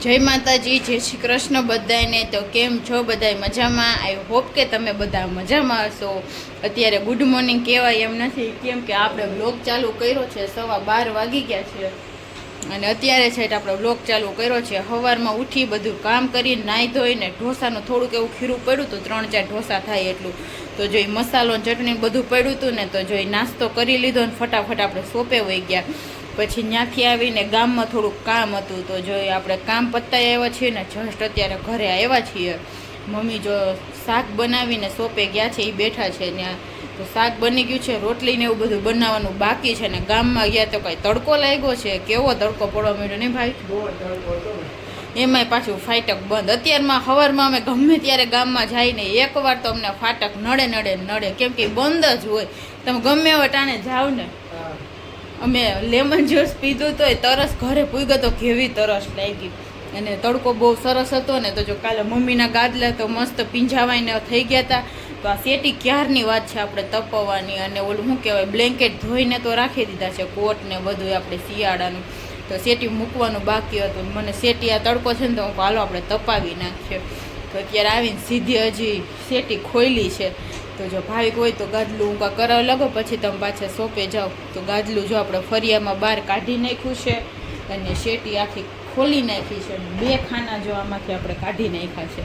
જય માતાજી, જય શ્રી કૃષ્ણ બધાને। તો કેમ છો બધાય? મજામાં? આઈ હોપ કે તમે બધા મજામાં હશો। અત્યારે ગુડ મોર્નિંગ કહેવાય એમ નથી, કેમ કે આપણે બ્લોગ ચાલુ કર્યો છે 12:15 વાગી ગયા છે અને અત્યારે છે આપણે બ્લોગ ચાલુ કર્યો છે। સવારમાં ઉઠી બધું કામ કરીને નાહી ધોઈને ઢોસાનું થોડુંક એવું ખીરું પડ્યું હતું, 3-4 ઢોસા થાય એટલું। તો જોઈ મસાલો ચટણી બધું પડ્યું હતું ને, તો જોઈ નાસ્તો કરી લીધો ને ફટાફટ આપણે શોપે વહી ગયા। પછી ત્યાંથી આવીને ગામમાં થોડુંક કામ હતું, તો જોઈએ આપણે કામ પતાવી આવ્યા છીએ ને જસ્ટ અત્યારે ઘરે આવ્યા છીએ। મમ્મી જો શાક બનાવીને શોપે ગયા છે, એ બેઠા છે ત્યાં। તો શાક બની ગયું છે, રોટલીને એવું બધું બનાવવાનું બાકી છે ને ગામમાં ગયા તો કાંઈ તડકો લાગ્યો છે, કેવો તડકો પડવા માંડ્યો નહીં ભાઈ? એમાંય પાછું ફાટક બંધ। અત્યારમાં સવારમાં અમે ગમે ત્યારે ગામમાં જઈને એકવાર તો અમને ફાટક નડે, કેમ કે બંધ જ હોય। તમે ગમે એવા ટાણે જાઓ ને, અમે લેમન જ્યુસ પીધું તોય તરસ ઘરે પૂગ્યો તો કેવી તરસ લાગી। અને તડકો બહુ સરસ હતો ને, તો જો કાલે મમ્મીના ગાદલા તો મસ્ત પીંજાવાઈને થઈ ગયા હતા। તો આ સેટી ક્યારની વાત છે આપણે તપવાની, અને ઓલું શું કહેવાય બ્લેન્કેટ ધોઈને તો રાખી દીધા છે, કોટ ને બધું આપણે શિયાળાનું। તો સેટી મૂકવાનું બાકી હતું, મને સેટી આ તડકો છે ને તો હું હાલો આપણે તપાવી નાખીએ। તો અત્યારે આવીને સીધી હજી સેટી ખોલી છે। તો જો ભાવિક હોય તો ગાદલું ઊંઘા કરાવ લાગો, પછી તમે પાછા શોપે જાઓ। તો ગાદલું જો આપણે ફરિયામાં બહાર કાઢી નાખ્યું છે અને શેટી આખી ખોલી નાખી છે। 2 ખાના જો આમાંથી આપણે કાઢી નાખ્યા છે।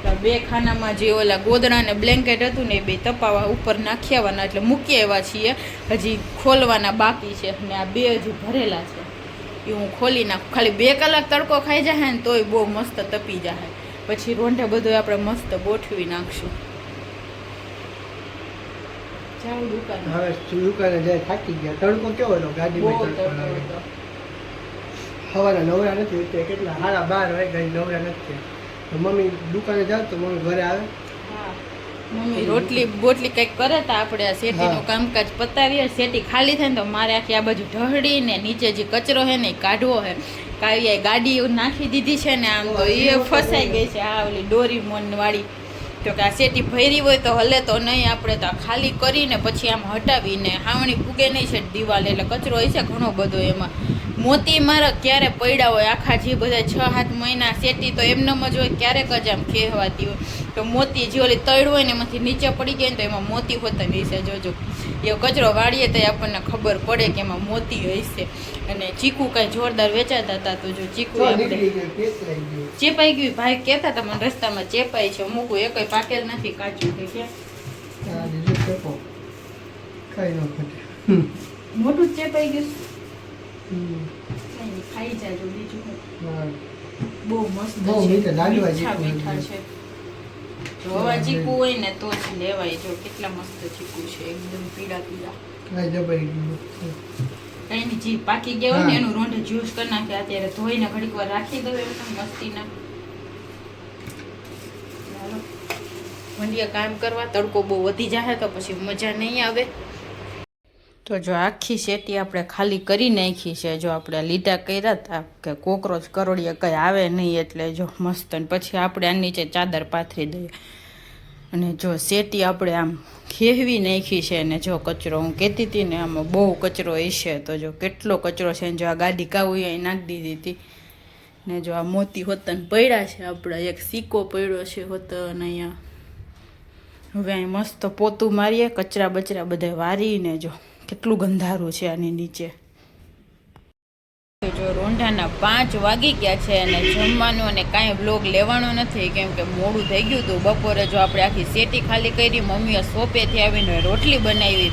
તો 2 ખાનામાં જે ઓલા ગોદડા ને બ્લેન્કેટ હતું ને એ 2 તપાવા ઉપર નાખી આવવાના, એટલે મૂકી આવ્યા છીએ, હજી ખોલવાના બાકી છે ને આ 2 હજી ભરેલા છે, એ હું ખોલી નાખું। ખાલી 2 કલાક તડકો ખાઈ જાય ને તોય બહુ મસ્ત તપી જાય, પછી રોંઢે બધું આપણે મસ્ત ગોઠવી નાખશું। દુકાને જાય થાકી ગયા, તડકો કેવો હતો ગાડીમાં? સવારે નવરા નથી, કેટલા 12:30 વાગ્યા નવરા નથી। તો મમ્મી દુકાને જાવ તો મમ્મી ઘરે આવે, મમ્મી રોટલી બોટલી કંઈક કરે તો આપણે આ શેટીનું કામકાજ પતાવીએ। શેટી ખાલી થાય ને તો મારે આખી આ બાજુ ઢહડીને નીચે જે કચરો છે ને એ કાઢવો છે। કાવ્યાએ ગાડી નાખી દીધી છે ને, આમ તો એ ફસાઈ ગઈ છે આ ઓલી ડોરીમોન વાળી। તો કે આ સેટી ભરી હોય તો હલે તો નહીં, આપણે તો ખાલી કરીને પછી આમ હટાવીને હાવણી પૂગે નહીં છે દિવાલ, એટલે કચરો હોય છે ઘણો બધો એમાં। મોતી મારા ક્યારે પડ્યા હોય આખા જે બધા 6-7 મહિના સેટી તો એમનેમ જ હોય, ક્યારેક જ આમ કહેવાતી હોય। તો મોતી જે ઓલી તળ હોય ને એમાંથી નીચે પડી ગયા ને તો એમાં મોતી હોતા નહીં છે, જોજો એ કચરો વાળીએ તો આપણને ખબર પડે કે એમાં મોતી હશે। અને ચીકુ કાંઈ જોરદાર વેચાતા હતા, તો જો ચીકુ આપણે ચેપાઈ ગયું, ભાઈ કહેતા હતા મને રસ્તામાં ચેપાઈ છે, મૂકું એ કંઈ પાકેલ નથી, કાચું થઈ ગયા, મોટું ચેપાઈ ગયું। ખાઈ જાજો, બીજું બહુ મસ્ત મીઠા છે। જો આવા ચીકુ હોય ને તો જ લેવાય, જો કેટલા મસ્ત ચીકુ છે, એકદમ પીળા કઈ ની જી પાકી ગયા હોય ને એનું રોંઢે જ્યુસ કરી નાખ્યા। અત્યારે ધોઈને ઘડીક વાર રાખી દઉં એમ મસ્તીના। ચાલો મંડિયા કામ કરવા, તડકો બહુ વધી જાય તો પછી મજા નહીં આવે। તો જો આખી શેટી આપણે ખાલી કરી નાખી છે, જો આપણે લીટા કર્યા હતા કે કોકરોચ કરોડિયા કંઈ આવે નહીં, એટલે જો મસ્ત। અને પછી આપણે આ નીચે ચાદર પાથરી દઈએ, અને જો શેટી આપણે આમ ખેહવી નાખી છે। ને જો કચરો હું કહેતી હતી ને આમાં બહુ કચરો હશે, તો જો કેટલો કચરો છે ને, જો આ ગાડી કાવું અહીં નાખી દીધી હતી ને, જો આ મોતી હોતન પડ્યા છે આપણા, એક સિક્કો પડ્યો છે હોતન અહીંયા। હવે અહીં મસ્ત પોતું મારીએ, કચરા બચરા બધા વારીને, જો કેટલું ગંધારું છે આની નીચે। જો રોંઢાના 5 વાગી ગયા છે અને જમવાનું અને કાંઈ વ્લોગ લેવાનો નથી, કેમ કે મોડું થઈ ગયું હતું। બપોરે જો આપણે આખી સેટી ખાલી કરી, મમ્મીએ શોપેથી આવીને રોટલી બનાવી,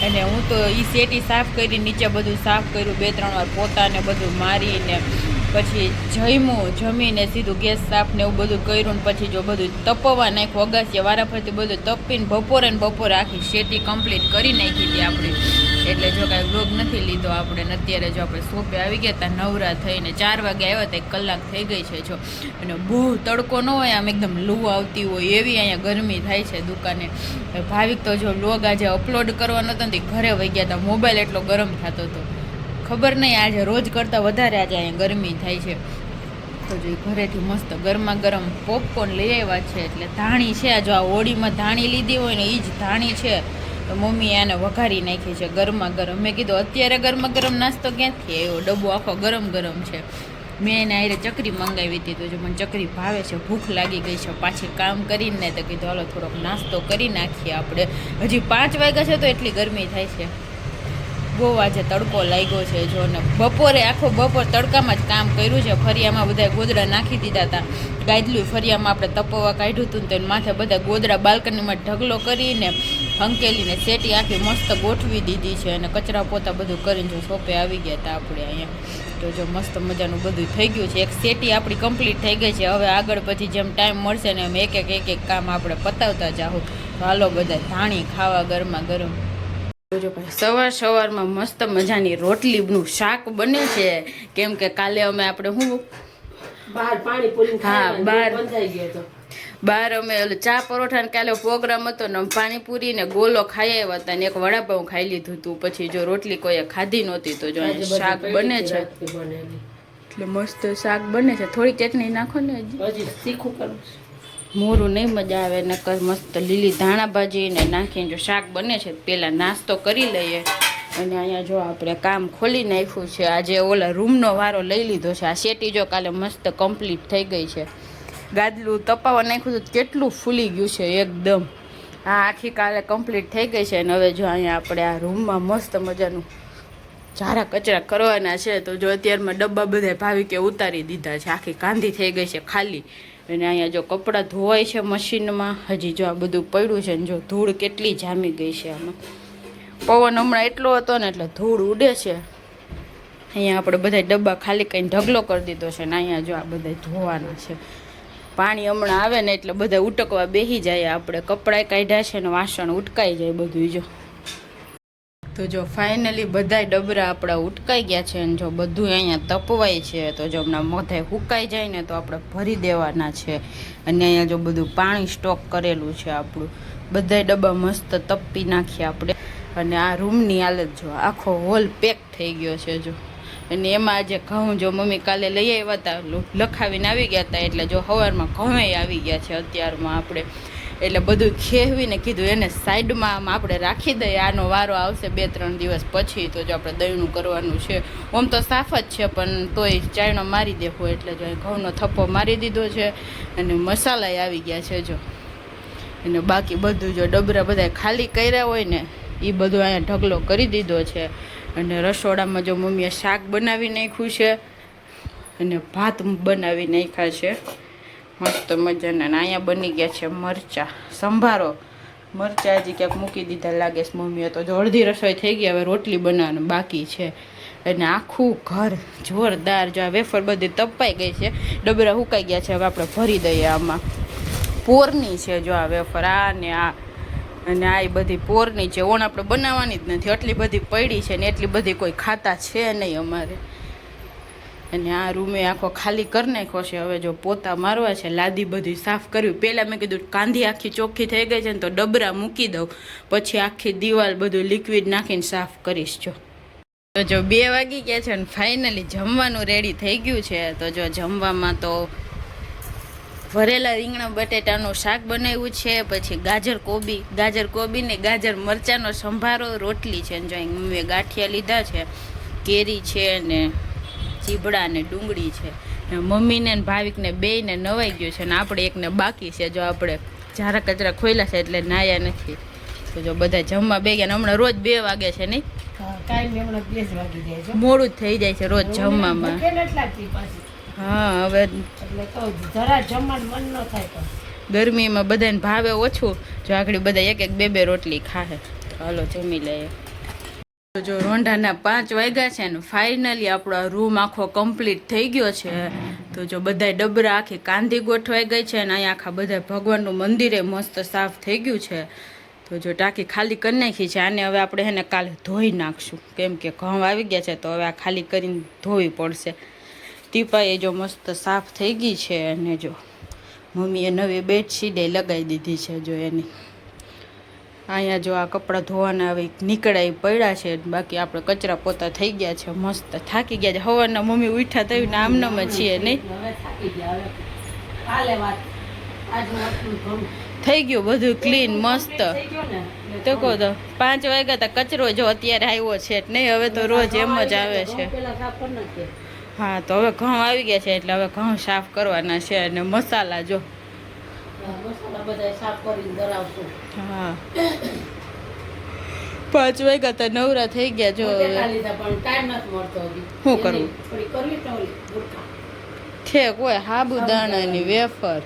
અને હું તો એ સેટી સાફ કરી, નીચે બધું સાફ કર્યું, 2-3 વાર પોતાને બધું મારીને પછી જમીને સીધું ગેસ સાફ ને એવું બધું કર્યું, ને પછી જો બધું તપવા નાખ્યું, અગાસીએ વારાફરતી બધું તપીને બપોરે આખી સેટી કમ્પ્લીટ કરી નાખી હતી આપણે। એટલે જો કાંઈ વ્લોગ નથી લીધો આપણે। અત્યારે જો આપણે શોપે આવી ગયા હતા નવરા થઈને, 4 વાગે આવ્યા હતા, 1 કલાક થઈ ગઈ છે જો। અને બહુ તડકો ન હોય, આમ એકદમ લૂ આવતી હોય એવી અહીંયા ગરમી થાય છે દુકાને। ભાવિક તો જો વ્લોગ આજે અપલોડ કરવાનો હતો ને ઘરે વહી ગયા હતા, મોબાઈલ એટલો ગરમ થતો હતો, ખબર નહીં આજે રોજ કરતાં વધારે આજે અહીંયા ગરમી થાય છે। તો જો ઘરેથી મસ્ત ગરમા ગરમ પોપકોર્ન લઈ આવ્યા છે, એટલે ધાણી છે, જો આ હોળીમાં ધાણી લીધી હોય ને એ જ ધાણી છે। તો મમ્મીએ આને વઘારી નાખી છે ગરમા ગરમ। મેં કીધું અત્યારે ગરમા ગરમ નાસ્તો ક્યાંથી આવ્યો, ડબ્બો આખો ગરમ છે। મેં એને આરે ચકરી મંગાવી હતી તો જો મને ચકરી ભાવે છે, ભૂખ લાગી ગઈ છે પાછી કામ કરીને, તો કીધું હાલો થોડોક નાસ્તો કરી નાખીએ આપણે. હજી 5 વાગ્યા છે તો એટલી ગરમી થાય છે, બહુ આજે તડકો લાગ્યો છે જો. ને બપોરે આખો બપોર તડકામાં જ કામ કર્યું છે. ફરિયામાં બધા ગોદડા નાખી દીધા હતા, ગાયદલું ફરિયામાં આપણે તપવા કાઢ્યું હતું ને માથે બધા ગોદડા બાલ્કનીમાં ઢગલો કરીને હંકેલીને સેટી આખી મસ્ત ગોઠવી દીધી છે, અને કચરા પોતા બધું કરીને જો સોપે આવી ગયા હતા આપણે અહીંયા. તો જો મસ્ત મજાનું બધું થઈ ગયું છે, એક સેટી આપણી કમ્પ્લીટ થઈ ગઈ છે. હવે આગળ પછી જેમ ટાઈમ મળશે ને એમ એક એક કામ આપણે પતાવતા જાઉં. તો હાલો બધા ધાણી ખાવા ગરમા ગરમ. જો સવારમાં મસ્ત મજાની રોટલીનું શાક બને છે, કેમ કે કાલે અમે આપણે શું બહાર પાણીપુરી બંધાઈ ગયો હતો. બહાર અમે ચા પરોઠા કાલે પ્રોગ્રામ હતો ને પાણીપુરી ને ગોલો ખાઈ આવ્યા હતા ને એક વડાપાઉં ખાઈ લીધું હતું. પછી જો રોટલી કોઈએ ખાધી નહોતી તો જો શાક બને છે, એટલે મસ્ત શાક બને છે. થોડી ચટણી નાખો ને હજી તીખું કરું, મોરું નહીં મજા આવે, નકર મસ્ત લીલી ધાણા ભાજી ને નાખીને જો શાક બને છે. પેલા નાસ્તો કરી લઈએ. અને અહીંયા જો આપણે કામ ખોલી નાખ્યું છે. આજે ઓલા રૂમનો વારો લઈ લીધો છે. આ શેટી જો કાલે મસ્ત કમ્પ્લીટ થઈ ગઈ છે. ગાદલું તપાવવા નાખ્યું હતું કેટલું ફૂલી ગયું છે એકદમ. આ આખી કાલે કમ્પ્લીટ થઈ ગઈ છે. અને હવે જો અહીંયા આપણે આ રૂમમાં મસ્ત મજાનું ઝારા કચરા કરવાના છે. તો જો અત્યારમાં ડબ્બા બધા ભાવી કે ઉતારી દીધા છે, આખી કાંધી થઈ ગઈ છે ખાલી. અને અહીંયા જો કપડાં ધોવાય છે મશીનમાં. હજી જો આ બધું પડ્યું છે ને જો ધૂળ કેટલી જામી ગઈ છે આમાં. પવન હમણાં એટલો હતો ને એટલે ધૂળ ઉડે છે. અહીંયા આપણે બધા ડબ્બા ખાલી કરીને ઢગલો કરી દીધો છે ને અહીંયા જો આ બધા ધોવાના છે. પાણી હમણાં આવે ને એટલે બધા ઉટકવા બેસી જાય. આપણે કપડાં કાઢ્યા છે ને વાસણ ઉટકાઈ જાય બધું જો. તો જો ફાઇનલી બધાય ડબરા આપણા ઉટકાઈ ગયા છે અને જો બધું અહીંયા તપવાય છે. તો જો હમણાં મોઢાય હુકાઈ જાય ને તો આપણે ભરી દેવાના છે. અને અહીંયા જો બધું પાણી સ્ટોક કરેલું છે આપણું. બધાય ડબ્બા મસ્ત તપી નાખીએ આપણે. અને આ રૂમની હાલત જો આખો હોલ પેક થઈ ગયો છે જો. અને એમાં આજે ઘઉં જો મમ્મી કાલે લઈ આવ્યા હતા, લખાવીને આવી ગયા હતા, એટલે જો સવારમાં ઘઉંય આવી ગયા છે અત્યારમાં આપણે. એટલે બધું ખેવીને કીધું એને સાઈડમાં આપણે રાખી દઈએ, આનો વારો આવશે 2-3 દિવસ પછી. તો જો આપણે દહીંનું કરવાનું છે. આમ તો સાફ જ છે પણ તોય ચાયણો મારી દેવો, એટલે જો ઘઉંનો થપ્પો મારી દીધો છે. અને મસાલાય આવી ગયા છે જો. અને બાકી બધું જો ડબરા બધા ખાલી કર્યા હોય ને એ બધું અહીંયા ઢગલો કરી દીધો છે. અને રસોડામાં જો મમ્મીએ શાક બનાવી નાખ્યું છે અને ભાત બનાવી નાખ્યા છે મસ્ત મજાના. અને અહીંયા બની ગયા છે મરચાં, સંભારો. મરચાં હજી ક્યાંક મૂકી દીધા લાગે છે મમ્મીએ. તો જો અડધી રસોઈ થઈ ગઈ, હવે રોટલી બનાવવાનું બાકી છે. અને આખું ઘર જોરદાર જો આ વેફર બધી તપાઈ ગઈ છે, ડબરા સુકાઈ ગયા છે. હવે આપણે ભરી દઈએ આમાં. પોરની છે જો આ વેફર, આ ને આ અને આ બધી પોરની છે. ઓણ આપણે બનાવવાની જ નથી, એટલી બધી પડી છે ને એટલી બધી કોઈ ખાતા છે નહીં અમારે. અને આ રૂમે આખો ખાલી કરી નાખ્યો છે. હવે જો પોતા મારવા છે, લાદી બધી સાફ કર્યું. પહેલાં મેં કીધું કાંધી આખી ચોખ્ખી થઈ ગઈ છે ને તો ડબરા મૂકી દઉં, પછી આખી દિવાલ બધું લિક્વિડ નાખીને સાફ કરીશ જો. તો જો 2 વાગી ગયા છે અને ફાઇનલી જમવાનું રેડી થઈ ગયું છે. તો જો જમવામાં તો ભરેલા રીંગણા બટેટાનું શાક બનાવ્યું છે, પછી ગાજર કોબી ને ગાજર મરચાંનો સંભારો, રોટલી છે. જો મમ્મીએ ગાંઠિયા લીધા છે, કેરી છે ને ચીબડા ને ડુંગળી છે. ને મમ્મીને ને ભાવિકને બેયને નવાઈ ગયું છે ને આપણે એકને બાકી છે. જો આપણે ઝારા કચરા ખોલ્યા છે એટલે નાયા નથી. તો જો બધા જમવા બે ગયા. હમણાં રોજ 2 વાગે છે નહીં, મોડું જ થઈ જાય છે રોજ જમવામાં. હા હવે ગરમીમાં બધાને ભાવે ઓછું. જો આગળ બધા 1-2 રોટલી ખાહે. હાલો જમી લઈએ. જો રોંઢાના 5 વાગ્યા છે ને ફાઇનલી આપણો રૂમ આખો કમ્પ્લીટ થઈ ગયો છે. તો જો બધા ડબરા આખી કાંધી ગોઠવાઈ ગઈ છે ને અહીંયા આખા બધા ભગવાનનું મંદિરે મસ્ત સાફ થઈ ગયું છે. તો જો ટાંકી ખાલી કરી નાખી છે. આને હવે આપણે એને કાલે ધોઈ નાખશું, કેમ કે ઘઉં આવી ગયા છે. તો હવે આ ખાલી કરીને ધોવી પડશે. ટીપાએ જો મસ્ત સાફ થઈ ગઈ છે. અને જો મમ્મીએ નવી બેડશીટે લગાવી દીધી છે જો એની. અહીંયા જો આ કપડાં ધોવાના હવે નીકળાય પડ્યા છે, બાકી આપણે કચરા પોતા થઈ ગયા છે. મસ્ત થાકી ગયા છે. સવારના મમ્મી ઉઠ્યા થયું ને આમનામ જ છીએ નહીં, થઈ ગયું બધું ક્લીન મસ્ત. તો કહો તો 5 વાગ્યા તા કચરો જો અત્યારે આવ્યો છે નહીં, હવે તો રોજ એમ જ આવે છે. હા તો હવે ઘઉં આવી ગયા છે એટલે હવે ઘઉં સાફ કરવાના છે અને મસાલા જો મસાલા બધા સાફ કરીને ધરાવશું. હા 5 વાગ્યા તો નવરા થઈ ગયા જો હવે બટેટા લીધા પણ ટાઈમ નથી મળતો હજી. શું કરવું? એની થોડી કરવી તો ઓલી ગુરખા. છે કોઈ સાબુદાણાની વેફર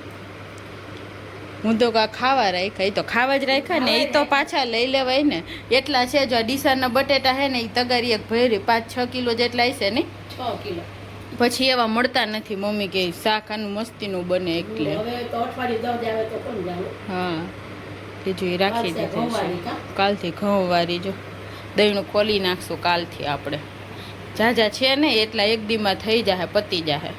હું તો કા ખાવા રાખ્યા એ તો ખાવા જ રાખ્યા ને એ તો પાછા લઈ લેવાય ને એટલા છે જો ડીસાના બટેટા હે ને એ તગારી એક ભરી 5-6 કિલો જેટલા હશે ને 6 કિલો. પછી એવા મળતા નથી મમ્મી કે શાક આનું મસ્તીનું બને એટલે હવે તો અઠવાડિયું દસ આવે તો કોણ જાણે. હા બીજું એ રાખી કાલથી દીધું ઘઉંવાળી છે કા? કાલથી ઘઉંવાળી જો દહીંનું ખોલી નાખશું કાલથી આપણે જાજા છે ને એટલા એક દીમાં થઈ જાય પતી જાય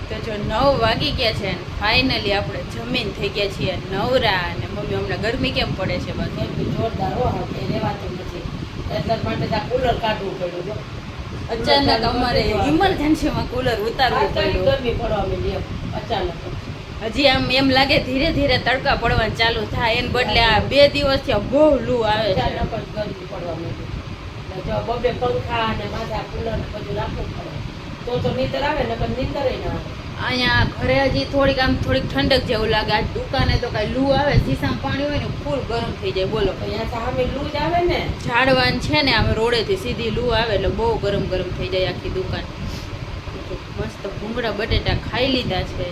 તો જો 9 વાગી ગયા છે ફાઇનલી આપણે જમીન થઈ ગયા છીએ નવરા અને મમ્મી હમણાં ગરમી કેમ પડે છે બાકી એટલી જોરદાર હો હા કે રહેવાતું નથી. એટલા માટે તો આ કુલર કાઢવું પડ્યું જો. અચાનક અમારે ઇમરજન્સીમાં કુલર ઉતારવું આ તો પડ્યું ગરમી પડવા માંડી એમ અચાનક. હજી આમ એમ લાગે ધીરે ધીરે તડકા પડવાનું ચાલુ થાય એને બદલે આ 2 દિવસથી બહુ લૂ આવે છે અચાનક જ ગરમી પડવા માંડી. એટલે જો બબે પંખા અને માથા કુલર ને બધું રાખવું પડે તો નીંદર આવે નકર નીંદર ના આવે. અહીંયા ઘરે હજી થોડીક ઠંડક જેવું લાગે આ દુકાને તો કઈ લૂ આવે શીશામાં પાણી હોય ને ફૂલ ગરમ થઈ જાય બોલો તો અહીંયા સામે લૂ જ આવે ને. ઝાડવાન છે ને આમ રોડેથી સીધી લૂ આવે એટલે બહુ ગરમ થઈ જાય આખી દુકાન મસ્ત ભૂંગળા બટેટા ખાઈ લીધા છે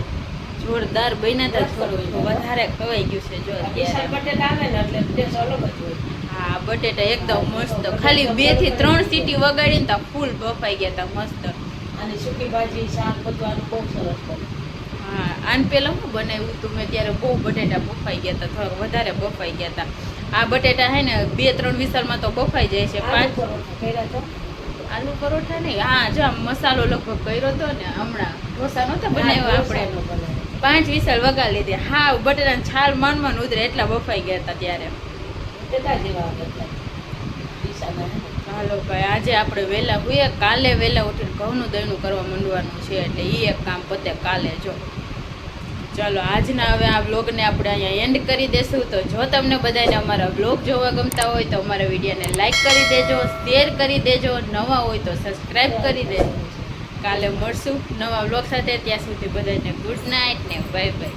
જોરદાર બન્યા હતા થોડું વધારે ખવાઈ ગયું છે જો વિશાલ અત્યારે બટેટા આવે ને એટલે ટેસ્ટ અલગ જ હોય. હા બટેટા એકદમ મસ્ત ખાલી 2 થી 3 સીટી વગાડીને તા ફૂલ બફાઈ ગયા તા મસ્ત અને સૂકી ભાજી શાક બધું આનું બહુ સરસ બને. હા આન પેલા હું બનાવ્યું હતું મેં ત્યારે બહુ બટેટા બફાઈ ગયા હતા થોડાક વધારે બફાઈ ગયા હતા આ બટેટા હે ને 2-3 વિસલમાં તો બફાઈ જાય છે આલુ 5 પરોઠા કર્યા તો આલુ પરોઠા નહીં હા જો આમ મસાલો લગભગ કર્યો હતો ને હમણાં ઢોસા નહોતા બનાવ્યા આપણે ઢોસાનો બનાવ્યો. 5 વિસલ વગા લીધી હા બટેટાની છાલ માંડ ઉતરે એટલા બફાઈ ગયા હતા ત્યારે બટેટા જેવા હતા વિશાલના હે ને. હાલો ભાઈ આજે આપણે વહેલા હોઈએ કાલે વહેલા ઉઠીને ઘઉંનું દહીંનું કરવા માંડવાનું છે એટલે એ એક કામ પતે કાલે જો ચાલો આજના હવે આ વ્લોગને આપણે અહીંયા એન્ડ કરી દેશું તો જો તમને બધાને અમારા વ્લોગ જોવા ગમતા હોય તો અમારા વિડીયોને લાઈક કરી દેજો શેર કરી દેજો નવા હોય તો સબસ્ક્રાઈબ કરી દેજો કાલે મળશું નવા વ્લોગ સાથે ત્યાં સુધી બધાને ગુડ નાઇટ ને બાય બાય